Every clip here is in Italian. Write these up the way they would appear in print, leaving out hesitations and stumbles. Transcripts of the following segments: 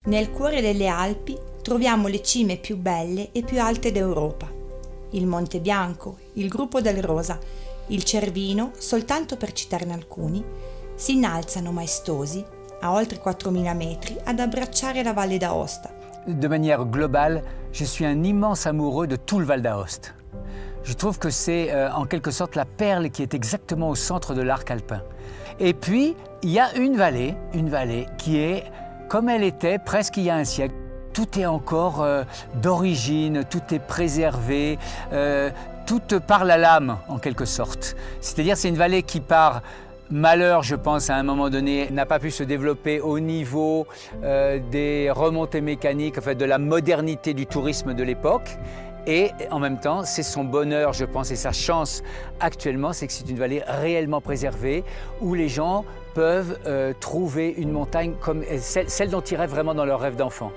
Nel cuore delle Alpi troviamo le cime più belle e più alte d'Europa. Il Monte Bianco, il Gruppo del Rosa, il Cervino, soltanto per citarne alcuni, si innalzano maestosi a oltre 4000 metri ad abbracciare la Valle d'Aosta. De manière globale, je suis un immense amoureux de tout le Val d'Aoste. Je trouve que c'est en quelque sorte la perle qui est exactement au centre de l'arc alpin. Et puis, il y a une vallée qui est comme elle était presque il y a un siècle. Tout est encore d'origine, tout est préservé, tout parle à l'âme en quelque sorte. C'est-à-dire c'est une vallée qui par malheur, je pense, à un moment donné, n'a pas pu se développer au niveau des remontées mécaniques, en fait, de la modernité du tourisme de l'époque. Et en même temps, c'est son bonheur, je pense, et sa chance actuellement, c'est que c'est une vallée réellement préservée, où les gens peuvent trouver une montagne comme celle dont ils rêvent vraiment dans leur rêve d'enfant.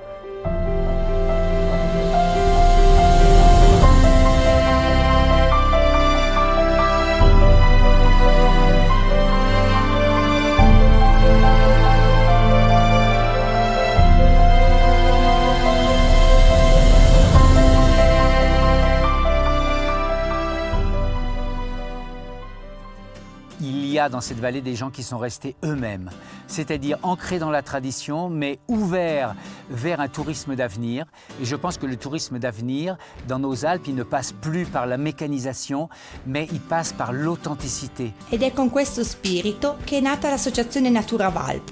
Il y a dans cette vallée des gens qui sont restés eux-mêmes, c'est-à-dire ancrés dans la tradition, mais ouverts vers un tourisme d'avenir. Et je pense que le tourisme d'avenir, dans nos Alpes, il ne passe plus par la mécanisation, mais il passe par l'authenticité. Ed è con questo spirito che è nata l'associazione Natura Valp,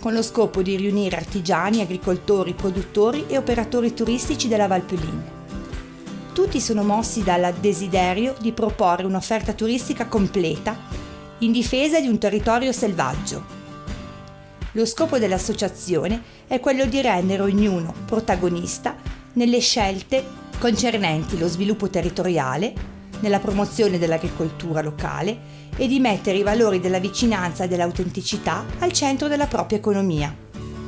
con lo scopo di riunire artigiani, agricoltori, produttori e operatori turistici della Valpelline. Tutti sono mossi dal desiderio di proporre un'offerta turistica completa in difesa di un territorio selvaggio. Lo scopo dell'associazione è quello di rendere ognuno protagonista nelle scelte concernenti lo sviluppo territoriale, nella promozione dell'agricoltura locale e di mettere i valori della vicinanza e dell'autenticità al centro della propria economia.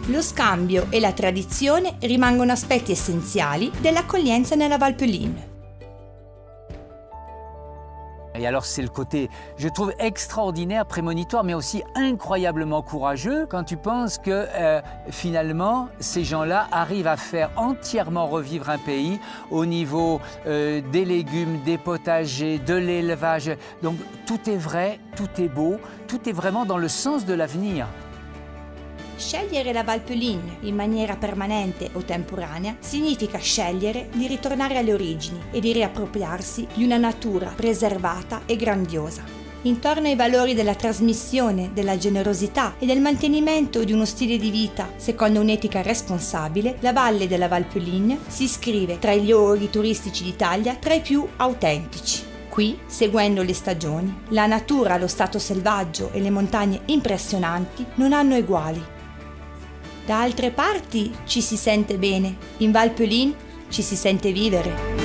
Lo scambio et la tradizione rimangono aspetti essenziali dell'accoglienza nella Valpelline. Et alors c'est le côté, je trouve, extraordinaire, prémonitoire, mais aussi incroyablement courageux quand tu penses que finalement ces gens-là arrivent à faire entièrement revivre un pays au niveau des légumes, des potagers, de l'élevage. Donc tout est vrai, tout est beau, tout est vraiment dans le sens de l'avenir. Scegliere la Valpelline in maniera permanente o temporanea significa scegliere di ritornare alle origini e di riappropriarsi di una natura preservata e grandiosa. Intorno ai valori della trasmissione, della generosità e del mantenimento di uno stile di vita secondo un'etica responsabile, la Valle della Valpelline si iscrive tra gli luoghi turistici d'Italia tra i più autentici. Qui, seguendo le stagioni, la natura, lo stato selvaggio e le montagne impressionanti non hanno eguali. Da altre parti ci si sente bene, in Valpelline ci si sente vivere.